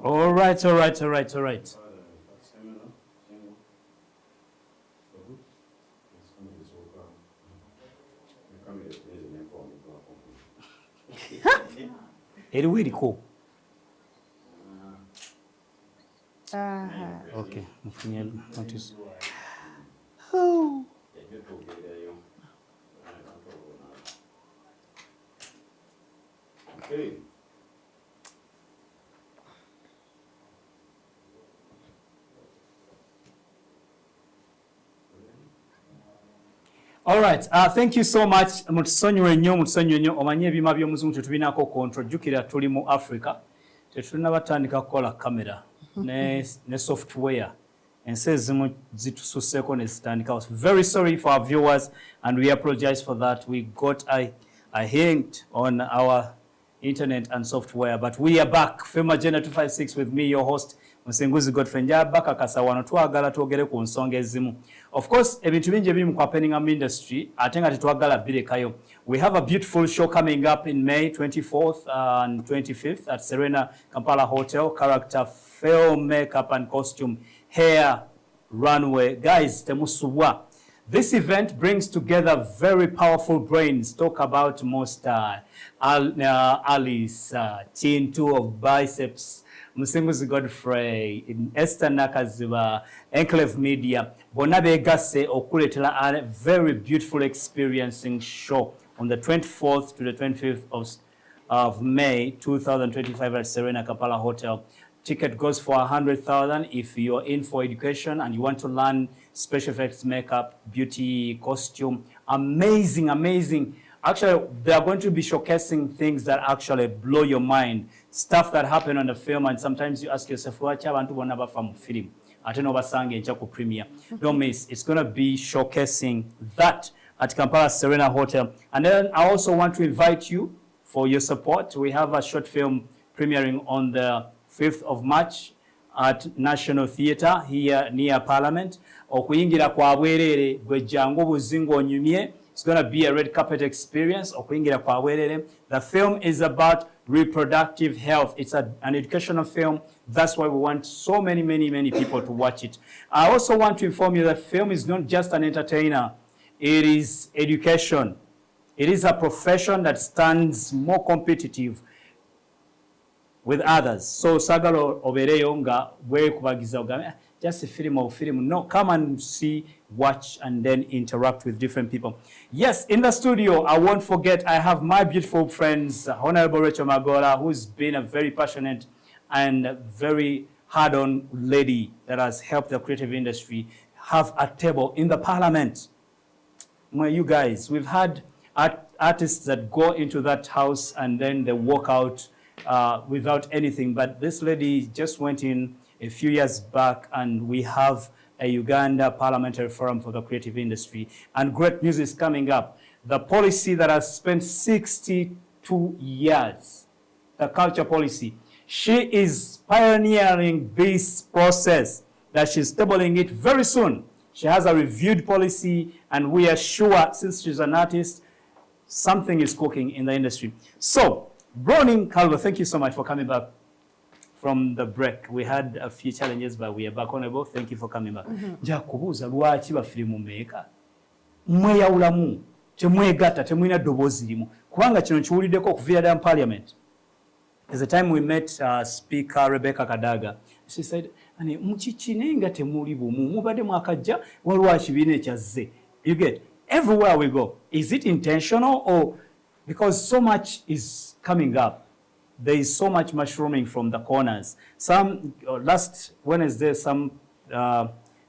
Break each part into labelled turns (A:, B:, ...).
A: All right. Eriwo eriko. Okay, mfunye notice. Oh. Okay. All right, thank you so much. Mutusonyiwe nnyo omanye ebima by'omuzungu tetubinako control. Jukira tuli mu Africa. Tetulina batandika kukola kamera ne software. Ensi ezimu zitususseko ne zitandika. Very sorry for our viewers and we apologize for that. We got a hint on our internet and software, but we are back. Film Agenda 256 with me, your host, Musenguzi Godfrey Njabaka Kasawano twagala twogere ku nsonga ezimu. Of course, ebintu bingi ebiri mu happening industry, ate nga tetwagala birekayo. We have a beautiful show coming up in May 24th and 25th at Serena Kampala Hotel. Character, film, makeup and costume, hair, runway. Guys, temusubwa. This event brings together very powerful brains. Talk about Mostar, Alice, Chintu of Biceps, Musenguzi Godfrey, Esther Nakaziba, Enclave Media, Bonabe Gase okuletela a very beautiful experiencing show on the 24th to the 25th of May 2025 at Serena Kampala Hotel. Ticket goes for 100,000 if you're in for education and you want to learn special effects, makeup, beauty, costume. Amazing. Actually, they are going to be showcasing things that actually blow your mind. Stuff that happen on the film, and sometimes you ask yourself, "What abantu bona bafa mu film? Ate no basange ncha ku premiere." Don't miss. It's going to be showcasing that at Kampala Serena Hotel. And then I also want to invite you for your support. We have a short film premiering on the 5th of March at National Theatre here near Parliament. Okuyingira kwa bwerere bwejangu buzingo onyumye. It's going to be a red carpet experience. Okuyingira kwa bwerere. The film is about reproductive health. It's an educational film. That's why we want so many people to watch it. I also want to inform you that film is not just an entertainer. It is education. It is a profession that stands more competitive with others. So sagalo obereyo nga bwe kubagiza ogambe just a film. No, come and see, watch, and then interact with different people. Yes, in the studio, I won't forget, I have my beautiful friends, Honorable Rachel Magola, who's been a very passionate and very hard-on lady that has helped the creative industry have a table in the Parliament. Well, you guys, we've had artists that go into that house and then they walk out without anything, but this lady just went in a few years back, and we have a Uganda Parliamentary Forum for the Creative Industry, and great news is coming up. The policy that has spent 62 years, the culture policy, she is pioneering this process that she's tabling it very soon. She has a reviewed policy, and we are sure, since she's an artist, something is cooking in the industry. So, Browning Calvo, thank you so much for coming back from the break. We had a few challenges, but we are back on able. Thank you for coming back. Jakubuza lwaki ba film maker mweyawulamu temwegatta temwina ddoboozi limu kubanga kino kiwuliddeko okuviira ddala mu Parliament. There's a time we met Speaker Rebecca Kadaga. She said, "Ani mukikine nga temuli bumu mubadde mwakajja waliwo kibiina ekyazze." You get everywhere we go. Is it intentional or because so much is coming up? There is so much mushrooming from the corners. Some last Wednesday, some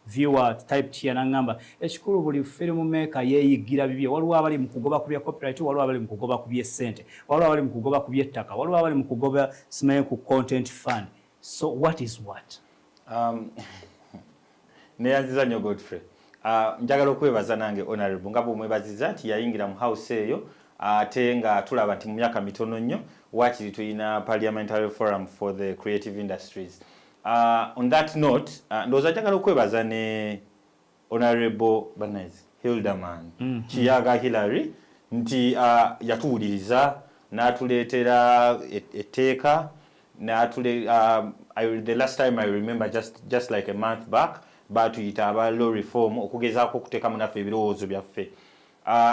A: viewer typed here nangamba ekikulu buli film maker yeeyigira bibye waliwo abali mu kugoba ku bya copyright, waliwo abali mu kugoba ku bya ssente, waliwo abali mu kugoba ku by'ettaka, waliwo abali mu kugoba simanyi ku content fund. So what is what?
B: Neyanziza nnyo Godfrey. Njagala okwebaza nange honorable nga bw'omwebaziza nti yayingira mu house eyo ate nga tulaba nti mu myaka mitono nnyo wakiri tulina Parliamentary Forum for the Creative Industries. On that note, ndowooza njagala okwebaza ne honorable Banazi Hildaman Kiyaga Hillary nti yatuwuliriza n'atuleetera etteeka the last time I remember just like a month back batuyita aba law reform okugezaako okuteeka munaffe ebirowoozo byaffe.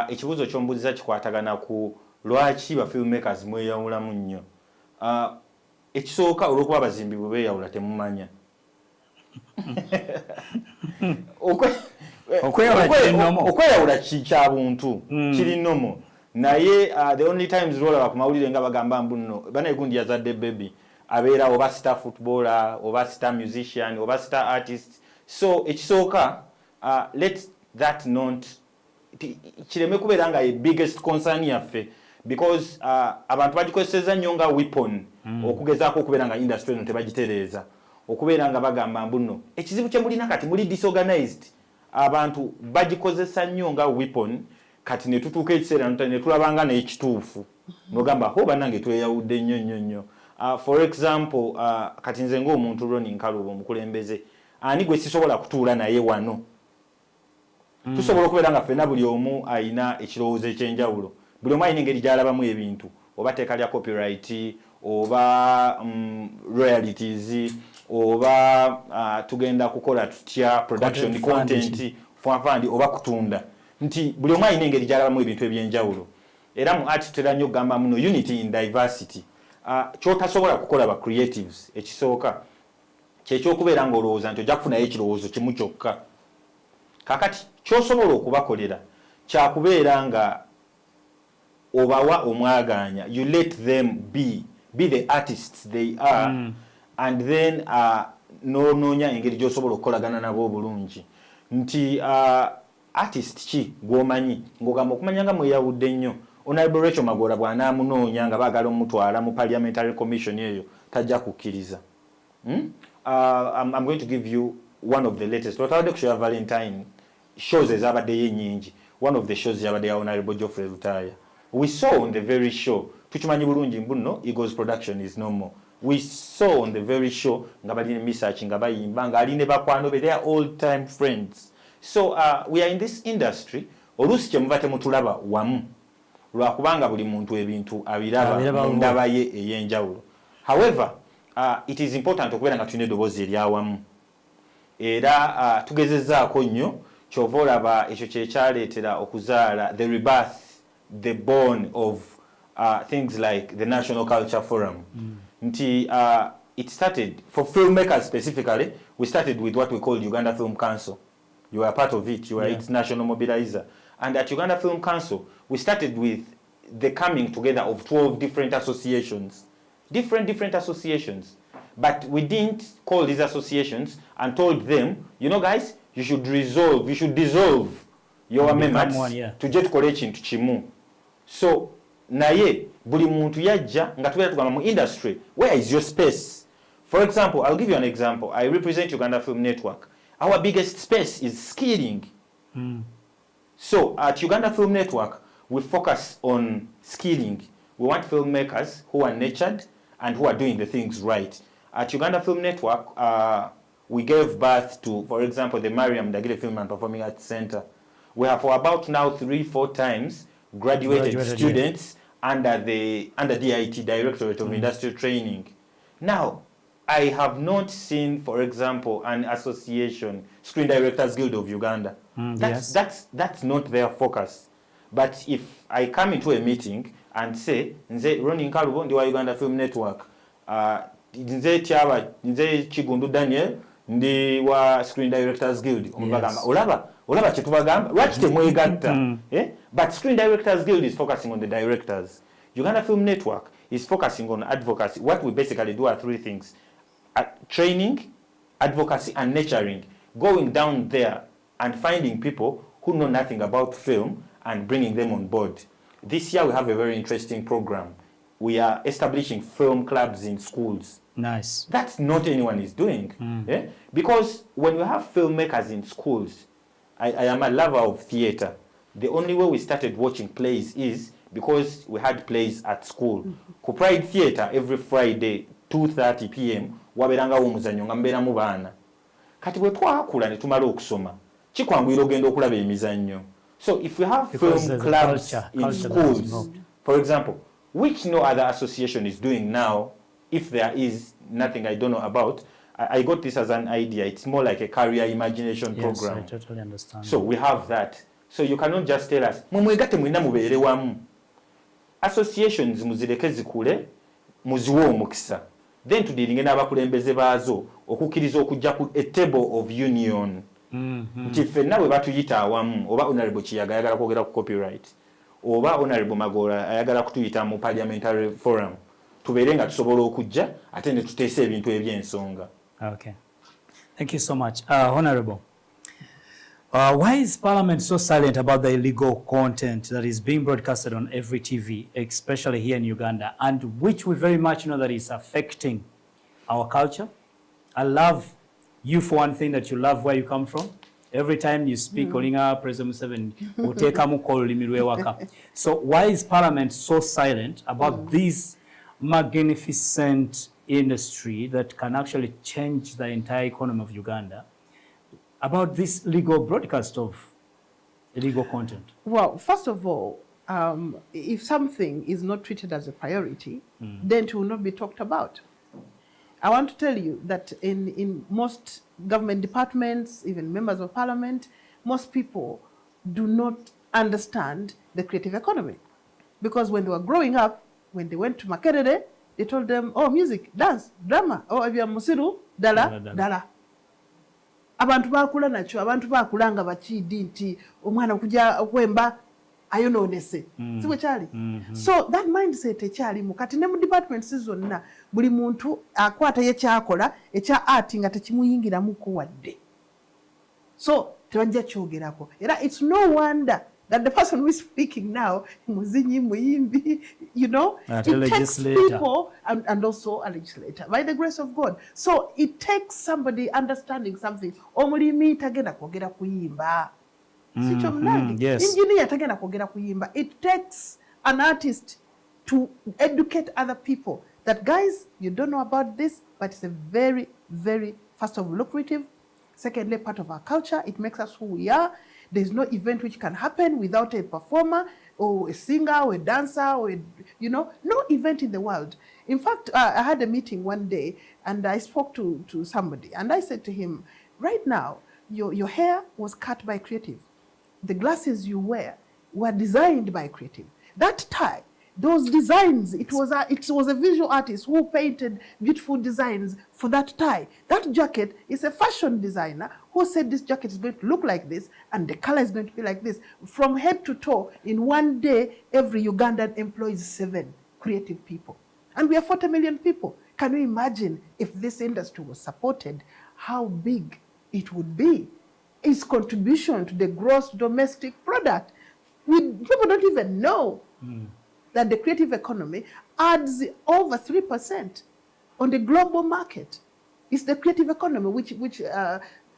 B: Ekibuuzo ky'ombuuziza kikwatagana ku lwaki ba filmmakers mweyawulamu nnyo. Ekisooka olw'okuba abazimbi bwe beeyawula temumanya. Okweyawula kya buntu kiri nnomo naye the only times lwolaba ku mawulire nga bagamba mbu nno banegundi yazadde baby abeera oba star footballer oba star musician oba star artist. So ekisooka let that not kireme kubeera nga ye biggest concern yaffe because abantu bagikozeseza nnyo nga weapon okugezaako okubeera nga industry eno tebagitereeza okubeera nga bagamba mbu nno ekizibu kye mulina kati muli disorganized. Abantu bagikozesa nnyo nga weapon kati ne tutuuka ekiseera ne tulabanga n'ekituufu n'ogamba ho bannange tweyawudde nnyo. For example kati nze ng'omuntu Ronnie Nkalubo omukulembeze ani gwe sisobola kutuula naye wano. Tusobola okubeera nga ffenna buli omu ayina ekirowoozo ekyenjawulo, buli omu ayina engeri gy'alabamu ebintu, oba teeka lya copyright oba royalties oba tugenda kukola tutya production content fund oba kutunda, nti buli omu ayina engeri gy'alabamu ebintu ebyenjawulo. Era mu art tutera nnyo okugamba muno unity in diversity. Kyotasobola kukola ba creatives ekisooka kyekyokubeera ng'olowooza nti ojja kufunayo ekirowoozo kimu kyokka. Kakati kyosobola okubakolera kyakubeera nga obawa omwagaanya, you let them be the artists they are and then noonya engeri gy'osobola okukolagana nabo obulungi. Nti artist ki gw'omanyi ng'ogamba okumanya nga mweyawudde nnyo. Honorable Rachel Magora bw'anaamunoonya nga baagala omutwala mu parliamentary commission eyo tajja kukkiriza. I'm going to give you one of the latest. Twatadde ku show ya Valentine shows ezabaddeyo ennyingi. One of the shows yabadde ya Honorable Geoffrey Lutaya. We saw on the very show, tukimanyi bulungi mbu nno Eagles production is no more. We saw on the very show nga balina research nga bayimba nga ali ne bakwano be, they are old time friends. So we are in this industry oluusi kyemuva temutulaba wamu lwakubanga buli muntu ebintu abiraba mu ndaba ye ey'enjawulo. However, it is important okubeera nga tulina eddoboozi eryawamu era tugezezzaako nnyo kyova olaba ekyo kyekyaleetera okuzaala the rebirth, the born of things like the National Culture Forum. Nti it started for filmmakers specifically. We started with what we call Uganda Film Council. You are part of it. You are its national mobilizer. And at Uganda Film Council, we started with the coming together of 12 different associations. Different associations. But we didn't call these associations and told them, you know guys, you should dissolve your members to get collection to chimu. So, naye, buli muntu yajja nga tubeera tugamba mu industry, where is your space? For example, I'll give you an example. I represent Uganda Film Network. Our biggest space is skilling. So, at Uganda Film Network, we focus on skilling. We want filmmakers who are nurtured and who are doing the things right. At Uganda Film Network, we gave birth to, for example, the Mariam Dagile Film and Performing Arts Center. We have for about now 3-4 times graduated students under DIT, Directorate of Industrial Training. Now, I have not seen, for example, an association, Screen Directors Guild of Uganda. That's not their focus. But if I come into a meeting and say, Nze Ronnie Nkalubo ndi wa Uganda Film Network, Nze Chigundu Daniel ndi wa Screen Directors Guild, omubagamba olaba kye tubagamba lwaki temwegatta. But Screen Directors Guild is focusing on the directors. Uganda Film Network is focusing on advocacy. What we basically do are 3 things: training, advocacy, and nurturing. Going down there and finding people who know nothing about film and bringing them on board. This year we have a very interesting program. We are establishing film clubs in schools.
A: Nice.
B: That's not anyone is doing. Because when you have filmmakers in schools, I am a lover of theatre. The only way we started watching plays is because we had plays at school. Ku Pride Theatre every Friday 2:30 p.m. waberangawo omuzannyo nga mubeeramu baana. Kati bwe twakula ne tumala okusoma kikwanguyira ogenda okulaba emizannyo. So if we have film clubs in schools, for example, which no other association is doing now, if there is nothing I don't know about, I got this as an idea. It's more like a career imagination program.
A: Yes, I totally understand.
B: So we have that. So you cannot just tell us, mumwegate mwina mubeere wamu. Associations muzireke zikule, muziwe omukisa. Then tudiringe n'abakulembeze baazo okukkiriza okujja ku a table of union. Nti ffenna bwe batuyita awamu, oba Honorable Kiyaga ayagala kwogera ku copyright, oba Honorable Magola ayagala kutuyita mu parliamentary forum, tubeere nga tusobola okujja ate ne tuteesa ebintu eby'ensonga.
A: Okay. Thank you so much. Honorable, why is Parliament so silent about the illegal content that is being broadcasted on every TV, especially here in Uganda, and which we very much know that is affecting our culture? I love you for one thing, that you love where you come from. Every time you speak, Olinga, President Museveni, utekamu kwa olulimi lw'ewaka. So why is Parliament so silent about this magnificent industry that can actually change the entire economy of Uganda, about this legal broadcast of illegal content?
C: Well, first of all, if something is not treated as a priority, then it will not be talked about. I want to tell you that in most government departments, even members of parliament, most people do not understand the creative economy. Because when they were growing up, when they went to Makerere, they told them, oh, music, dance, drama, oh, ebya musiru, dala. Abantu bakula nacho, abantu bakula nga bakidi nti omwana okujja okwemba ayononese. Siwe kyali. So that mindset ekyalimu kati ne mu departments zonna buli muntu akwata ekyakola ekya art nga tekimuyingiramuko wadde. So tebajja kyogerako. Era it's no wonder that the person who is speaking now, muzinyi muyimbi, you know, it takes people and also a legislator, by the grace of God. So it takes somebody understanding something. Omulimi tagenda kwogera kuyimba. Yes. Engineer tagenda kwogera kuyimba. It takes an artist to educate other people that, guys, you don't know about this, but it's a very, very, first of all, lucrative. Secondly, part of our culture. It makes us who we are. There's no event which can happen without a performer or a singer or a dancer or, you know, no event in the world. In fact, I had a meeting one day and I spoke to somebody and I said to him, right now, your hair was cut by creative. The glasses you wear were designed by creative. That tie, those designs, it was a visual artist who painted beautiful designs for that tie. That jacket is a fashion designer who said this jacket is going to look like this and the color is going to be like this. From head to toe, in one day, every Ugandan employs 7 creative people. And we are 40 million people. Can you imagine if this industry was supported, how big it would be? Its contribution to the gross domestic product. People don't even know that the creative economy adds over 3% on the global market. It's the creative economy which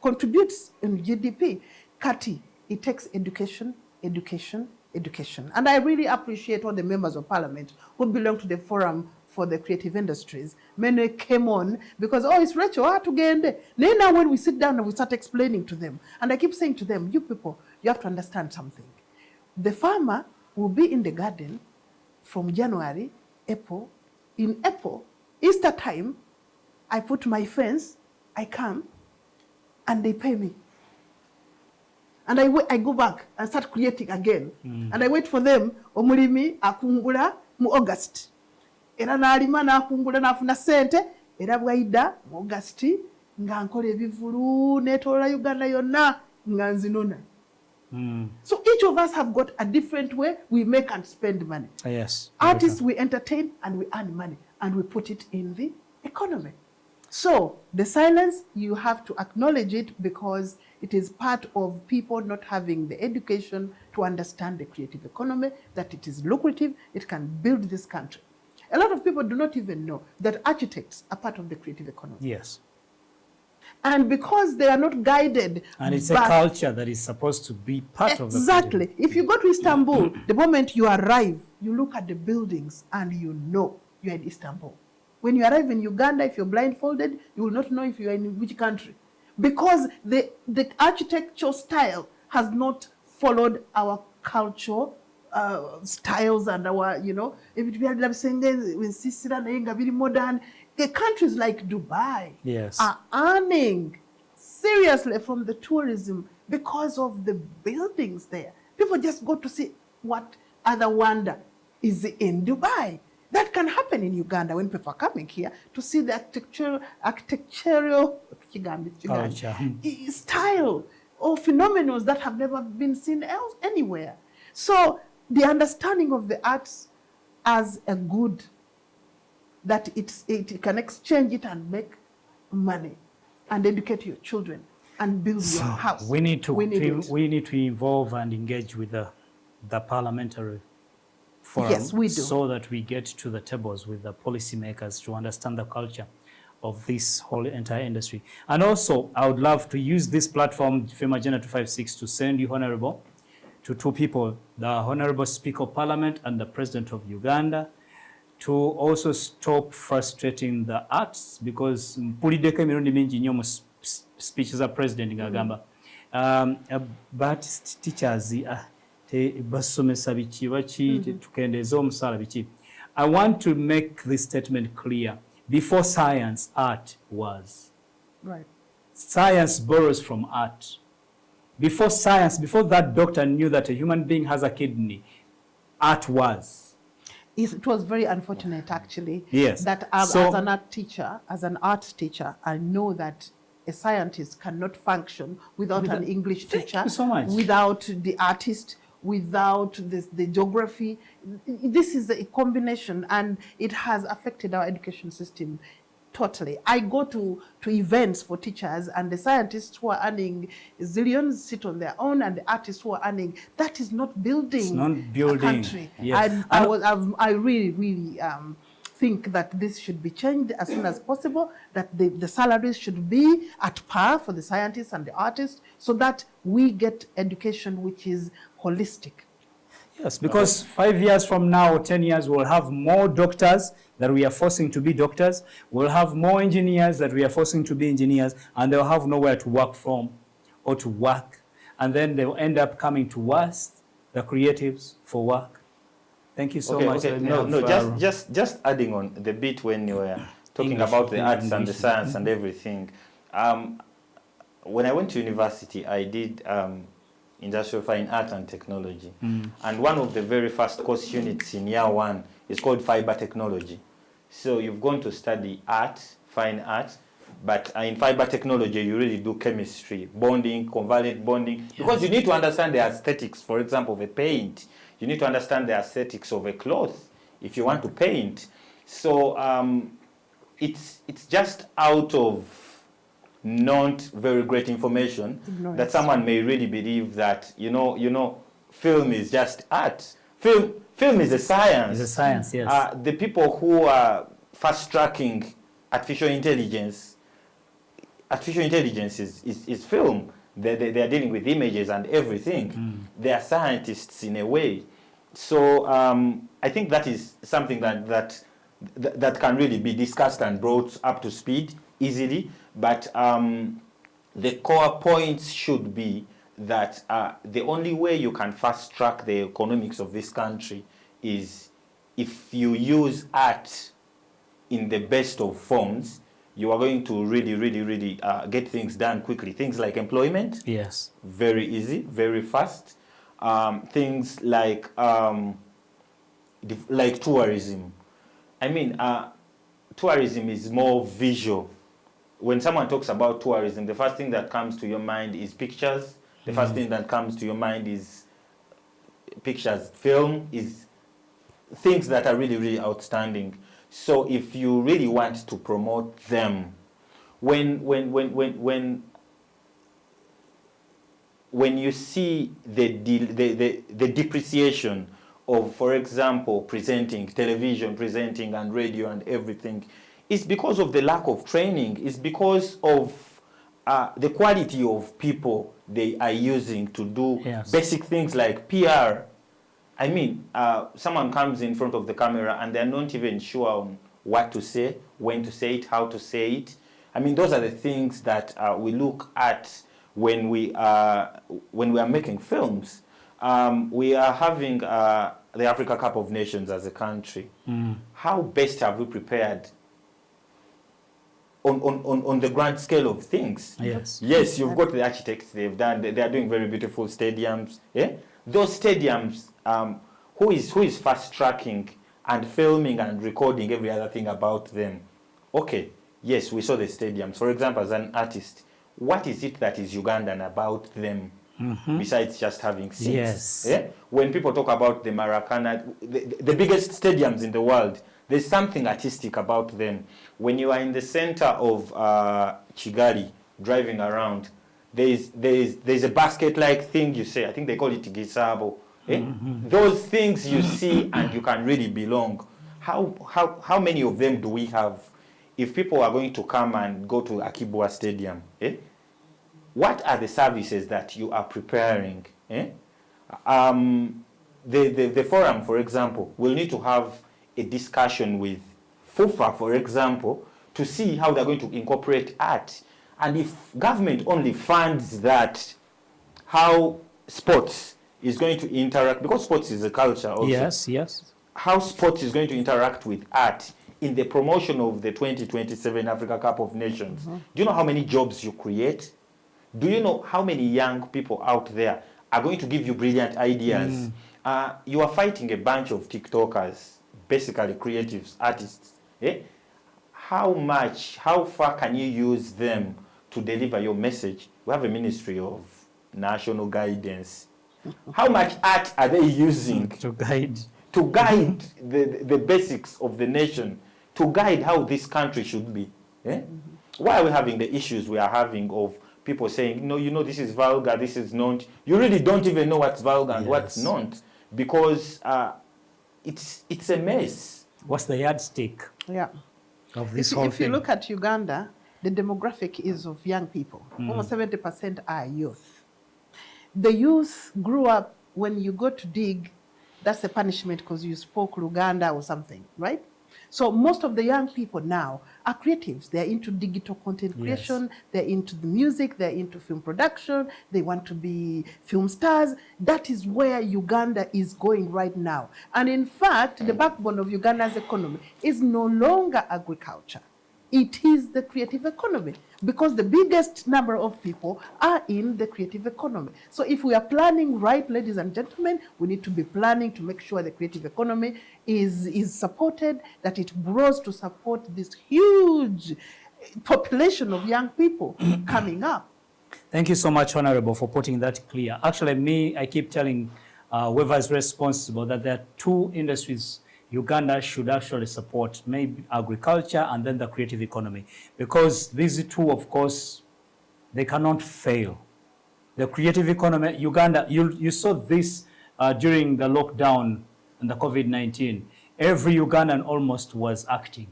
C: contributes in GDP. Kati, it takes education. And I really appreciate all the members of parliament who belong to the Forum for the Creative Industries. Many came on because, oh, it's Rachel, tugende. Now when we sit down and we start explaining to them, and I keep saying to them, you people, you have to understand something. The farmer will be in the garden from January, April. In April, Easter time, I put my fence, I come, and they pay me. And I go back and start creating again. And I wait for them, omulimi akungula mu August. Era nalima nakungula nafuna sente, era bwaida mu August nga nkola ebivulu netola Uganda yonna nga nzinona. So each of us have got a different way we make and spend money.
A: Yes.
C: Artists, we entertain and we earn money and we put it in the economy. So the silence, you have to acknowledge it because it is part of people not having the education to understand the creative economy, that it is lucrative, it can build this country. A lot of people do not even know that architects are part of the creative economy.
A: Yes.
C: And because they are not guided.
A: And it's a culture that is supposed to be part of the
C: Exactly. If you go to Istanbul, the moment you arrive, you look at the buildings and you know you're in Istanbul. When you arrive in Uganda, if you're blindfolded, you will not know if you're in which country. Because the architectural style has not followed our cultural styles and our, you know, modern. The countries like Dubai
A: Yes.
C: are earning seriously from the tourism because of the buildings there. People just go to see what other wonder is in Dubai. That can happen in Uganda when people are coming here to see the architectural
A: Culture.
C: style or phenomena that have never been seen anywhere. So the understanding of the arts as a good, that it can exchange it and make money and educate your children and build your house.
A: We need to
C: it.
A: we need to involve and engage with the parliamentary forum.
C: Yes, we do.
A: So that we get to the tables with the policymakers to understand the culture of this whole entire industry. And also, I would love to use this platform, FEMA Agenda 256, to send you, Honorable, to two people, the Honorable Speaker of Parliament and the President of Uganda, to also stop frustrating the arts, because mpulideko emirundi mingi nnyo mu speeches za president ng'agamba but teachers basomesa biki baki tukendeeza omusaala biki. I want to make this statement clear. Before science, art was.
C: Right.
A: Science borrows from art. Before science, before that doctor knew that a human being has a kidney, art was.
C: It was very unfortunate, actually,
A: Yes.
C: that as an art teacher, as an art teacher, I know that a scientist cannot function without an English teacher,
A: Thank you so much.
C: without the artist, without the geography. This is a combination, and it has affected our education system totally. I go to events for teachers, and the scientists who are earning zillions sit on their own, and the artists who are earning. That is not building,
A: It's not building.
C: a country.
A: Yeah.
C: And I really think that this should be changed as soon as possible, that the salaries should be at par for the scientists and the artists, so that we get education which is holistic.
A: Yes, because 5 years from now or 10 years, we'll have more doctors that we are forcing to be doctors. We'll have more engineers that we are forcing to be engineers, and they'll have nowhere to work from or to work. And then they'll end up coming to us, the creatives, for work. Thank you so much.
B: Okay. Just adding on the bit when you were talking
A: English,
B: about the arts and the
A: English.
B: science and everything. When I went to university, I did Industrial Fine Art and Technology. And one of the very first course units in year one is called Fiber Technology. So you've gone to study art, fine art, but in fiber technology, you really do chemistry, bonding, covalent bonding, because you need to understand the aesthetics, for example, of a paint. You need to understand the aesthetics of a cloth if you want to paint. So it's just out of not very great information that someone may really believe that, you know, film is just art. Film is a science.
A: It's a science, yes.
B: The people who are fast-tracking artificial intelligence is film. They are dealing with images and everything. They are scientists in a way. So I think that is something that can really be discussed and brought up to speed easily. But the core points should be that the only way you can fast track the economics of this country is if you use art in the best of forms. You are going to really get things done quickly. Things like employment,
A: Yes.
B: very easy, very fast. Things like tourism. I mean, tourism is more visual. When someone talks about tourism, the first thing that comes to your mind is pictures. The first thing that comes to your mind is pictures. Film is things that are really outstanding. So if you really want to promote them, when you see the depreciation of, for example, presenting television, presenting and radio and everything, it's because of the lack of training. It's because of the quality of people they are using to do basic things like PR. I mean, someone comes in front of the camera and they're not even sure on what to say, when to say it, how to say it. I mean, those are the things that we look at when we are making films. we are having the Africa Cup of Nations as a country. How best have we prepared on the grand scale of things? Yes, you've got the architects, they are doing very beautiful stadiums. Yeah? Those stadiums, who is fast tracking and filming and recording every other thing about them? Okay, yes, we saw the stadiums. For example, as an artist, what is it that is Ugandan about them? Besides just having seats?
A: Yes.
B: Yeah? When people talk about the Maracana, the biggest stadiums in the world, there's something artistic about them. When you are in the center of Kigali, driving around, there's a basket-like thing you say. I think they call it gisabo. Those things you see and you can really belong. How many of them do we have? If people are going to come and go to Akibwa Stadium, what are the services that you are preparing? The forum, for example, will need to have a discussion with FUFA, for example, to see how they're going to incorporate art. And if government only funds that, how sports is going to interact, because sports is a culture also.
A: Yes.
B: How sports is going to interact with art in the promotion of the 2027 Africa Cup of Nations. Do you know how many jobs you create? Do you know how many young people out there are going to give you brilliant ideas? You are fighting a bunch of TikTokers, basically creatives, artists. How far can you use them to deliver your message? We have a Ministry of National Guidance. How much art are they using
A: to guide
B: the basics of the nation, to guide how this country should be? Why are we having the issues we are having of people saying, no, this is vulgar, this is not? You really don't even know what's vulgar and what's not, because it's a mess.
A: What's the yardstick of this whole thing?
C: If you look at Uganda, the demographic is of young people. Almost 70% are youth. The youth grew up, when you go to dig, that's a punishment because you spoke Luganda or something, right? So most of the young people now are creatives. They're into digital content creation, they're into the music, they're into film production, they want to be film stars. That is where Uganda is going right now. And in fact, the backbone of Uganda's economy is no longer agriculture. It is the creative economy, because the biggest number of people are in the creative economy. So if we are planning right, ladies and gentlemen, we need to be planning to make sure the creative economy is supported, that it grows to support this huge population of young people coming up.
A: Thank you so much, Honorable, for putting that clear. Actually, I keep telling whoever is responsible that there are two industries Uganda should actually support, maybe agriculture and then the creative economy, because these two, of course, they cannot fail. The creative economy, Uganda, you saw this during the lockdown and the COVID-19. Every Ugandan almost was acting.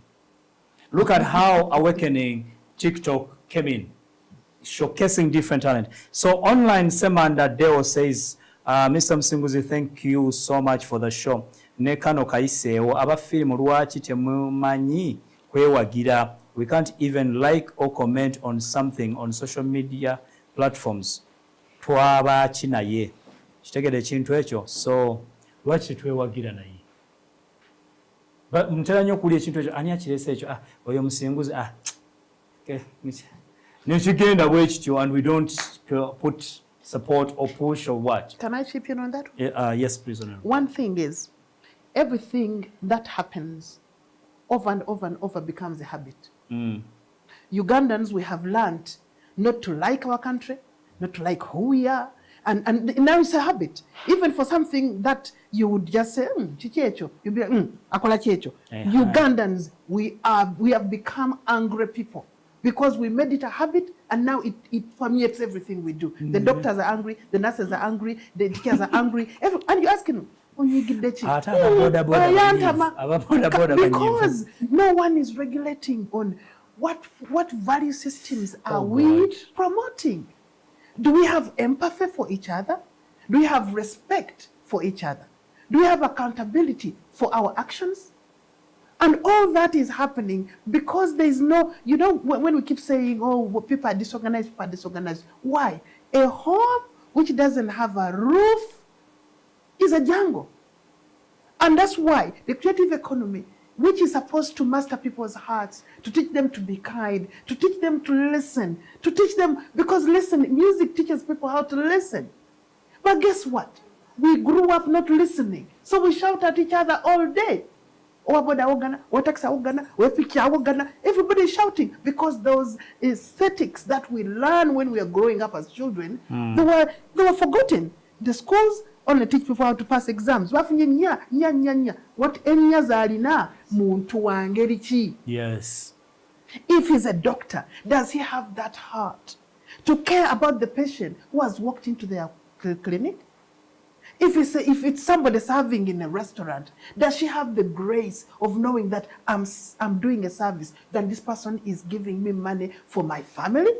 A: Look at how Awakening TikTok came in, showcasing different talent. So online, Semanda Deo says, Mr. Msinguzi, thank you so much for the show. Ne kano kaisewo abafirimu lwaki temumanyi kwewagira. We can't even like or comment on something on social media platforms. Twaba kinaye. Kitegede ekintu ekyo. So lwaki twewagira naye? Mutera nnyo okulya ekintu ekyo ani akirese ekyo? Oyo Musinguzi nekigenda bwe kityo, and we don't put support or push or what.
C: Can I chip in on that?
A: Yes, please.
C: One thing is, everything that happens over and over and over becomes a habit. Ugandans, we have learned not to like our country, not to like who we are, and now it's a habit. Even for something that you would just say, chichecho, you'd be like, akola checho. Ugandans, we have become angry people, because we made it a habit, and now it permeates everything we do. The doctors are angry, the nurses are angry, the teachers are angry, and you're asking them, because no one is regulating on what value systems are we promoting. Do we have empathy for each other? Do we have respect for each other? Do we have accountability for our actions? And all that is happening because there is no, when we keep saying, people are disorganized, Why? A home which doesn't have a roof is a jungle. And that's why the creative economy, which is supposed to master people's hearts, to teach them to be kind, to teach them to listen, to teach them, because listen, music teaches people how to listen. But guess what? We grew up not listening. So we shout at each other all day. Everybody is shouting because those aesthetics that we learn when we are growing up as children, they were forgotten. The schools only teach people how to pass exams. What
A: Yes.
C: If he's a doctor, does he have that heart to care about the patient who has walked into their clinic? If it's somebody serving in a restaurant, does she have the grace of knowing that I'm doing a service, that this person is giving me money for my family?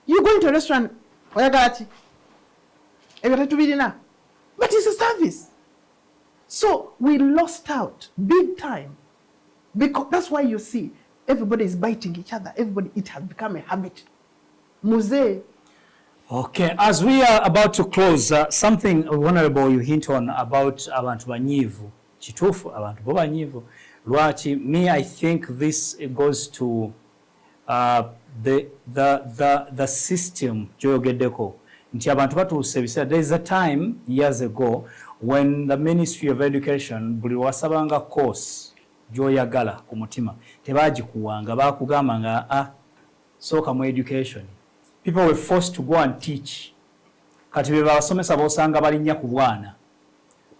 C: You go into a restaurant, but it's a service. So we lost out big time, because that's why you see everybody is biting each other. It has become a habit. Musée.
A: Okay, as we are about to close, something honorable you hint on about abantu banyivu. Chitufu abantu bo banyivu. Lwachi, me, I think this goes to the system joyogeddeko. Nti abantu batuuse biseera. There is a time years ago when the Ministry of Education buli wasabanga course joyagala ku mutima tebagikuwanga, bakugamba nga sooka mu education. People were forced to go and teach. Kati bwe basomesa bosanga balinnya ku bwana.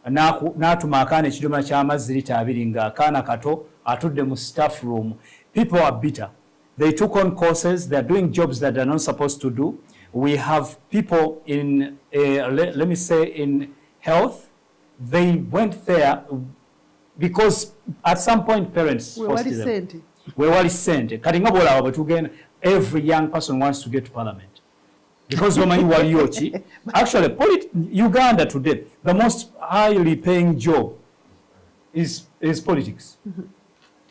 A: N'atuma akaana ekidomola ky'amazzi lita 2 ng'akaana kato atudde mu staff room. People are bitter. They took on courses. They are doing jobs that they're not supposed to do. We have people in, let me say, in health. They went there because at some point parents forced them. Wewali sente. Kati nga bwolaba bwe tugenda, every young person wants to get to parliament. Because wamanyi waliyoki. Actually, Uganda today, the most highly paying job is politics.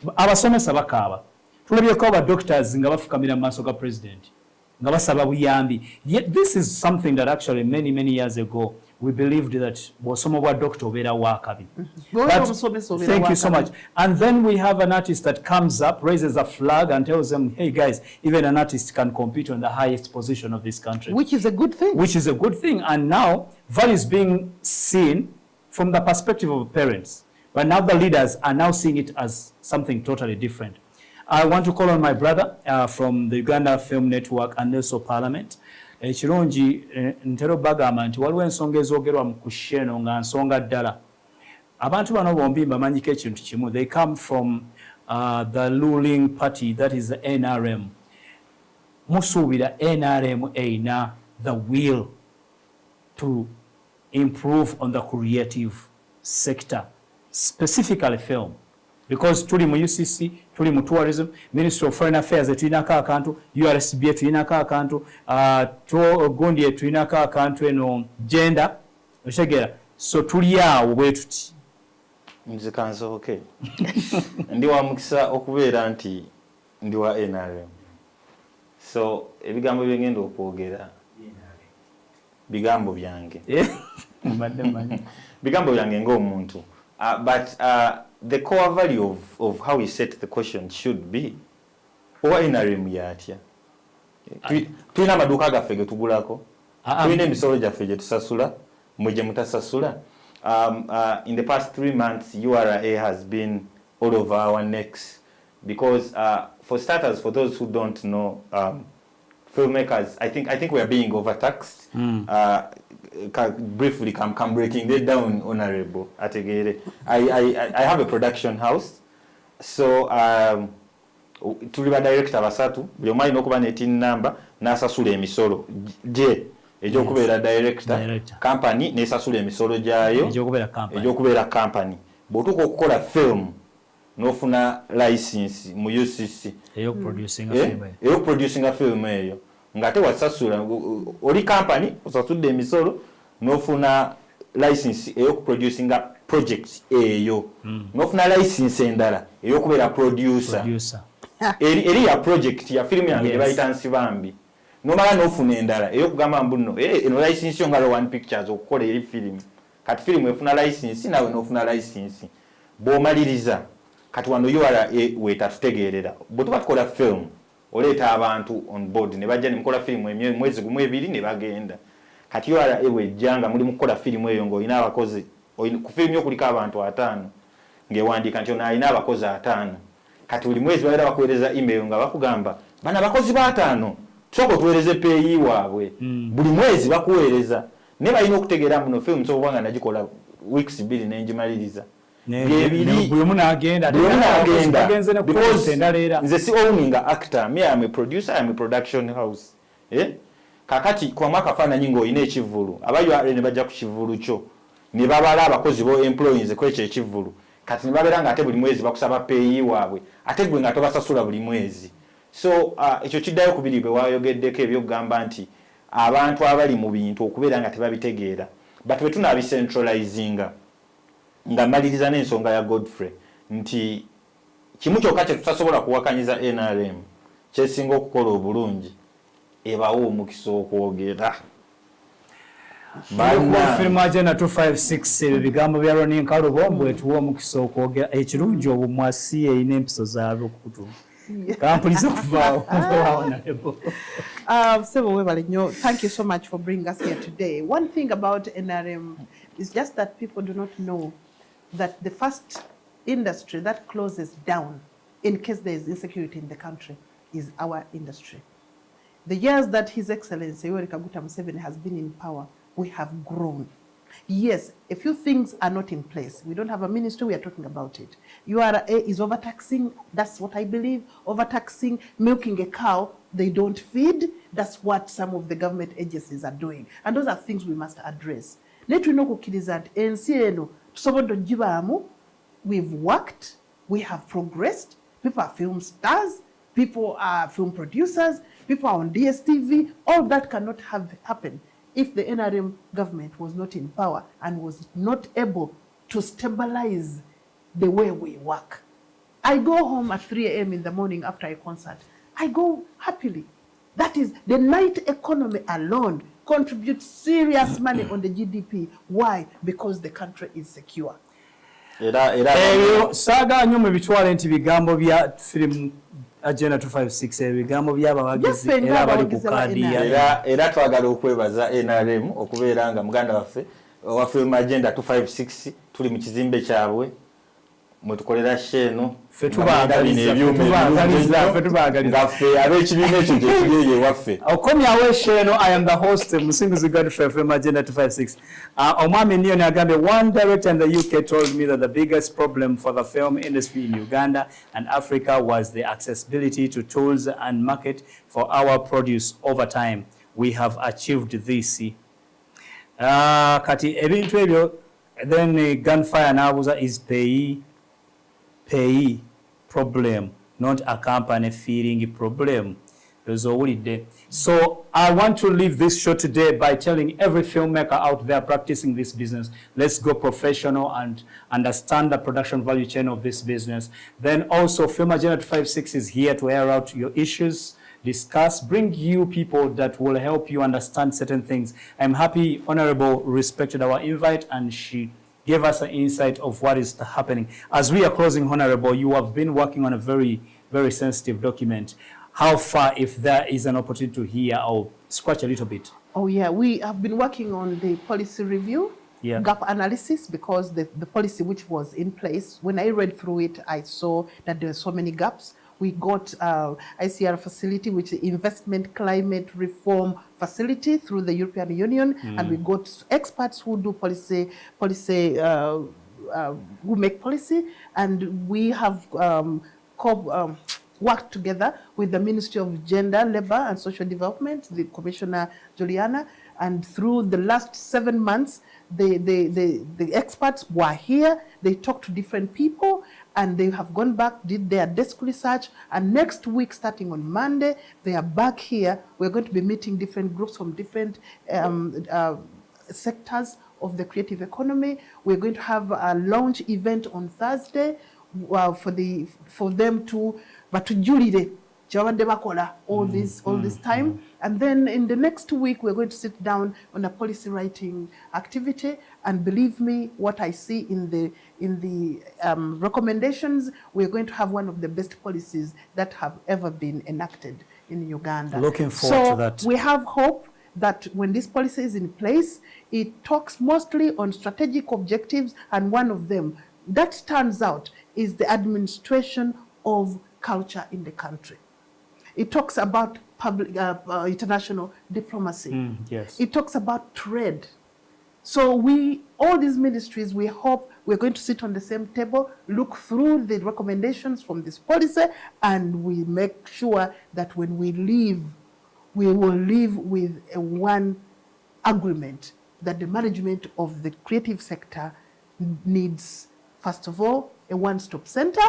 A: Abasomesa bakaaba. Tulabyeko aba doctors nga bafukamira mu maaso ga president. Nga basaba buyambi. Yet this is something that actually many years ago we believed that bw'osoma bwa doctor obeera wakabi. Thank you so much. And then we have an artist that comes up, raises a flag and tells them, hey guys, even an artist can compete on the highest position of this country.
C: Which is a good thing.
A: Which is a good thing. And now value is being seen from the perspective of parents. But now the leaders are now seeing it as something totally different. I want to call on my brother from the Uganda Film Network and also Parliament. Ekirungi ntero bagamba nti waliwo ensonga ezoogerwa mu kusheno nga nsonga ddala. Abantu bano bombi mbamanyiko ekintu kimu. They come from the ruling party, that is the NRM. Musuubira NRM eina the will to improve on the creative sector, specifically film. Because tuli mu UCC, tuli mu tourism, Ministry of Foreign Affairs tulinako akantu, URSB tulinako akantu, gundi tulinako akantu eno gender, oshegera. So tuli awo bwe tuti.
B: Nze kansoke. Ndi wa mukisa okubeera nti ndi wa NRM. So ebigambo byengenda okwogera bigambo byange. Bigambo byange ng'omuntu. But the core value of how we set the question should be owa NRM yatya. Tulina amaduuka gaffe ge tugulako. Tulina emisolo gyaffe gye tusasula, mwe gye mutasasula. In the past 3 months, URA has been all over our necks because, for starters, for those who don't know, filmmakers, I think we are being overtaxed. Briefly, come breaking that down, Honorable Ategere. I have a production house, so tuli ba director basatu, buli omanyi n'okuba ne tin number n'asasula emisolo gye egy'okubeera director company n'esasula emisolo gyayo egy'okubeera company. Bw'otuuka okukola film n'ofuna license mu UCC ey'okuproducinga film eyo ng'ate wasasula oli company osasudde emisolo n'ofuna license ey'okuproducinga project eyo n'ofuna license endala ey'okubeera producer eri ya project ya film yange bayita Nsibambi n'omala n'ofuna endala ey'okugamba mbuno eno license yo nga One Pictures okukola eri film kati firimu efuna license nawe n'ofuna license bw'omaliriza kati wano URA weetatutegeerera bwe tuba tukola film oleeta abantu on board ne bajja ne mukola firimu mwezi gumu ebiri ne bagenda kati URA bw'ejjanga muli mu kukola firimu eyo ng'olina abakozi ku firimu yo kuliko abantu 5 ng'ewandiika nti ono alina abakozi 5 kati buli mwezi babeera bakuweereza email nga bakugamba bana abakozi 5 tusooka otuweereze peeyi waabwe buli mwezi bakuweereza naye balina okutegeera muno firimu sobola kubanga nagikola weeks 2 n'engimaliriza nze si owning actor me am a producer, I am a production house kakati kwa mwaka faananyi ng'olina ekivvulu abayo ne bajja ku kivvulu kyo ne babala abakozi bo employees kwekyo ekivvulu kati ne babeera nga ate buli mwezi bakusaba peeyi waabwe ate gwe nga tobasasula buli mwezi so ekyo kiddayo ku biri bwe wayogeddeko ebyokugamba nti abantu abali mu bintu okubeera nga tebabitegeera but bwe tunaabicentralizinga nga maliriza n'ensonga ya Godfrey nti kimu kyokka kye tutasobola kuwakanyiza NRM kyesinga okukola obulungi ebawo omukisa okwogera
A: Film Agenda 256 ebigambo bya Ronnie Nkalubo bwetuwa omukisa okwogera ekirungi obumwasi eyina empiso zaabyo okukutu kampuliza okuvaawo
C: Sebo webale nnyo, thank you so much for bringing us here today. One thing about NRM is just that people do not know that the first industry that closes down in case there is insecurity in the country is our industry. The years that His Excellency Yoweri Kaguta Museveni has been in power, we have grown. Yes, a few things are not in place. We don't have a ministry, we are talking about it. URA is overtaxing, that's what I believe, overtaxing, milking a cow, they don't feed, that's what some of the government agencies are doing. And those are things we must address. Let we know kukirizant NCNO, tusobodde ogibaamu, we've worked, we have progressed, people are film stars, people are film producers, people are on DSTV, all that cannot have happened if the NRM government was not in power and was not able to stabilize the way we work. I go home at 3 a.m. in the morning after a concert. I go happily. That is, the night economy alone contributes serious money on the GDP. Why? Because the country is secure.
A: Saga nyume bitwale nti bigambo bya Film Agenda 256 ebigambo by'abawagizi era bali ku kadi
B: era twagala okwebaza NRM okubeera nga muganda waffe wa Film Agenda 256 tuli mu kizimbe kyabwe mwe tukolera sheno
A: ffe tubaagaliza
B: ngaffe ab'ekibiina ekyo gye tuliye waffe
A: okomyawo sheno. I am the host Musinguzi Godfrey Film Agenda 256. Omwami niyo nagambe one director in the UK told me that the biggest problem for the film industry in Uganda and Africa was the accessibility to tools and market for our produce. Over time we have achieved this. Kati ebintu ebyo then gunfire nabuza is pay problem, not a company feeling problem. So I want to leave this show today by telling every filmmaker out there practicing this business, let's go professional and understand the production value chain of this business. Then also Film Agenda 256 is here to air out your issues, discuss, bring you people that will help you understand certain things. I'm happy Honorable respected our invite and she gave us an insight of what is happening. As we are closing, Honorable, you have been working on a very, very sensitive document. How far, if there is an opportunity to hear or scratch a little bit?
C: Oh yeah, we have been working on the policy review, gap analysis, because the policy which was in place, when I read through it, I saw that there were so many gaps. We got ICR facility, which is Investment Climate Reform Facility through the European Union, and we got experts who do policy, who make policy, and we have worked together with the Ministry of Gender, Labour and Social Development, the Commissioner Juliana, and through the last 7 months, the experts were here, they talked to different people, and they have gone back, did their desk research, and next week, starting on Monday, they are back here. We're going to be meeting different groups from different sectors of the creative economy. We're going to have a launch event on Thursday for them to, but to Julie, kyabadde bakola all this time. And then in the next week, we're going to sit down on a policy writing activity. And believe me, what I see in the recommendations, we're going to have one of the best policies that have ever been enacted in Uganda.
A: Looking forward to that.
C: We have hope that when this policy is in place, it talks mostly on strategic objectives, and one of them that turns out is the administration of culture in the country. It talks about public, international diplomacy.
A: Yes.
C: It talks about trade. So all these ministries, we hope we're going to sit on the same table, look through the recommendations from this policy, and we make sure that when we leave, we will leave with one agreement that the management of the creative sector needs, first of all, a one-stop center,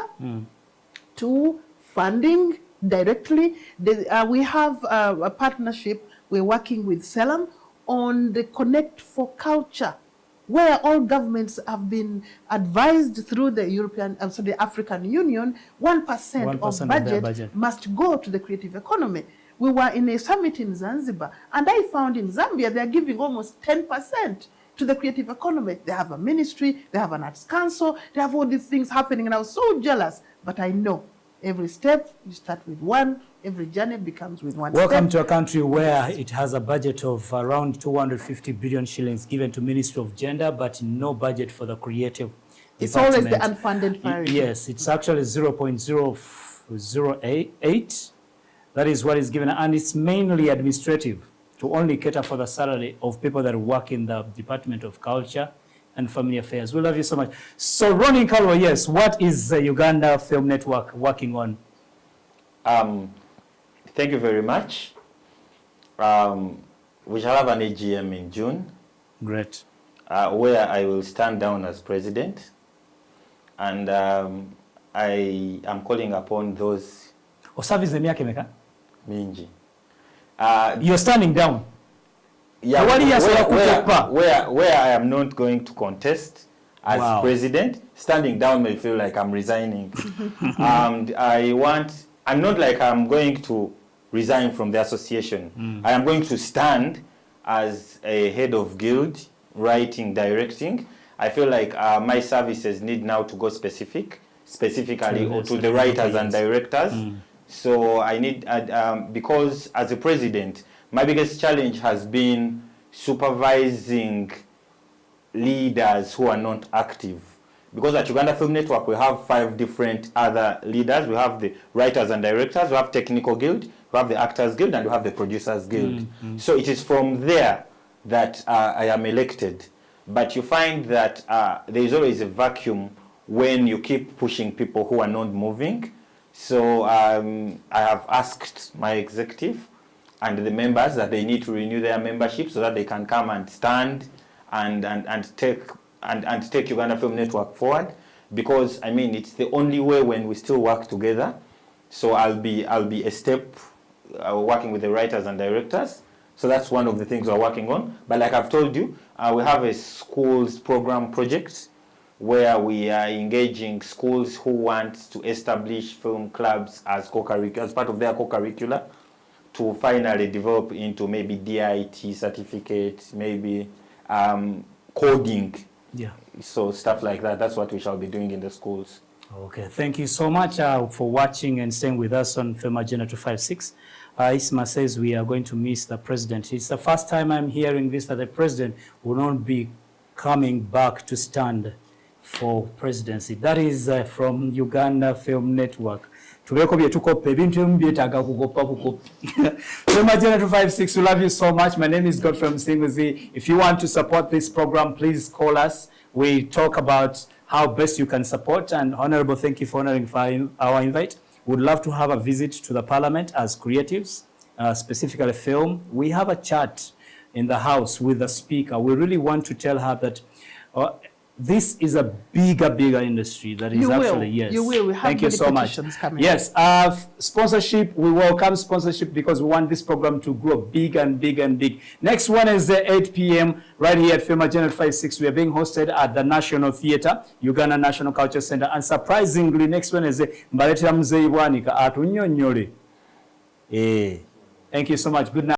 C: two, funding directly. We have a partnership, we're working with Selam on the Connect for Culture, where all governments have been advised through the African Union, 1% of budget must go to the creative economy. We were in a summit in Zanzibar, and I found in Zambia they're giving almost 10% to the creative economy. They have a ministry, they have an arts council, they have all these things happening, and I was so jealous. But I know every step, you start with one, every journey becomes with one
A: Welcome
C: step.
A: to a country where it has a budget of around 250 billion shillings given to Ministry of Gender, but no budget for the creative
C: It's always the
A: department.
C: unfunded priority.
A: Yes, it's actually 0.008. That is what is given, and it's mainly administrative to only cater for the salary of people that work in the Department of Culture and Family Affairs. We love you so much. So, Ronnie Kalwa, yes, what is the Uganda Film Network working on?
B: Thank you very much. We shall have an AGM in June.
A: Great.
B: Where I will stand down as president, and I am calling upon those
A: Osavize emyaka emeka?
B: mingi.
A: You're standing down.
B: Yeah, where I am not going to contest as president, standing down may feel like I'm resigning. And I'm not like I'm going to resign from the association. I am going to stand as a head of guild, writing, directing. I feel like my services need now to go specifically to the writers and directors. So I need, because as a president, my biggest challenge has been supervising leaders who are not active. Because at Uganda Film Network, we have 5 different other leaders. We have the writers and directors, we have technical guild, we have the actors guild, and we have the producers guild. So it is from there that I am elected. But you find that there is always a vacuum when you keep pushing people who are not moving. So I have asked my executive and the members that they need to renew their membership so that they can come and stand and take Uganda Film Network forward, because I mean it's the only way when we still work together. So I'll be a step working with the writers and directors. So that's one of the things we're working on. But like I've told you, we have a schools program project where we are engaging schools who want to establish film clubs as part of their co-curricula, to finally develop into maybe DIT certificates, maybe coding. Yeah. So stuff like that. That's what we shall be doing in the schools.
A: Okay, thank you so much for watching and staying with us on Film Agenda 256. Isma says we are going to miss the president. It's the first time I'm hearing this, that the president will not be coming back to stand for presidency. That is from Uganda Film Network. Tubeko bye tukopa ebintu ebimu byetaaga kukopa bukopi. Film Agenda 256, we love you so much. My name is Godfrey Msinguzi. If you want to support this program, please call us. We talk about how best you can support, and Honorable, thank you for honoring our invite. Would love to have a visit to the Parliament as creatives, specifically film. We have a chat in the House with the Speaker. We really want to tell her that this is a bigger industry that is yes.
C: You will. We have
A: Thank you so much.
C: Coming.
A: Yes, sponsorship. We welcome sponsorship because we want this program to grow big and big and big. Next one is 8 p.m. right here at Film Agenda 256. We are being hosted at the National Theatre, Uganda National Culture Center, and surprisingly, next one is Mbaletera Muzeyi Bwanika atunyonyole Thank you so much. Good night.